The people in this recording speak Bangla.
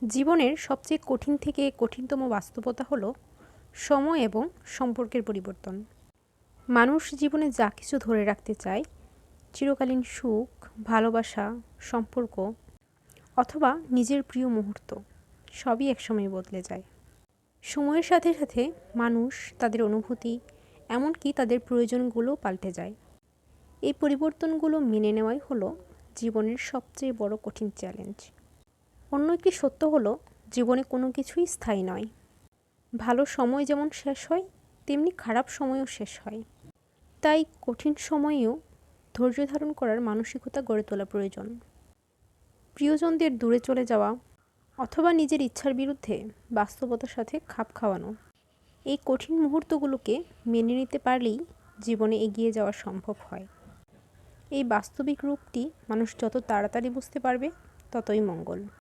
জীবনের সবচেয়ে কঠিন থেকে কঠিনতম বাস্তবতা হলো সময় এবং সম্পর্কের পরিবর্তন। মানুষ জীবনে যা কিছু ধরে রাখতে চায়, চিরকালীন সুখ, ভালোবাসা, সম্পর্ক অথবা নিজের প্রিয় মুহূর্ত, সবই একসময় বদলে যায়। সময়ের সাথে সাথে মানুষ তাদের অনুভূতি, এমনকি তাদের প্রয়োজনগুলোও পাল্টে যায়। এই পরিবর্তনগুলো মেনে নেওয়াই হলো জীবনের সবচেয়ে বড় কঠিন চ্যালেঞ্জ। অন্য একটি সত্য হলো, জীবনে কোনো কিছুই স্থায়ী নয়। ভালো সময় যেমন শেষ হয়, তেমনি খারাপ সময়ও শেষ হয়। তাই কঠিন সময়েও ধৈর্য ধারণ করার মানসিকতা গড়ে তোলা প্রয়োজন। প্রিয়জনদের দূরে চলে যাওয়া অথবা নিজের ইচ্ছার বিরুদ্ধে বাস্তবতার সাথে খাপ খাওয়ানো, এই কঠিন মুহূর্তগুলোকে মেনে নিতে পারলেই জীবনে এগিয়ে যাওয়া সম্ভব হয়। এই বাস্তবিক রূপটি মানুষ যত তাড়াতাড়ি বুঝতে পারবে, ততই মঙ্গল।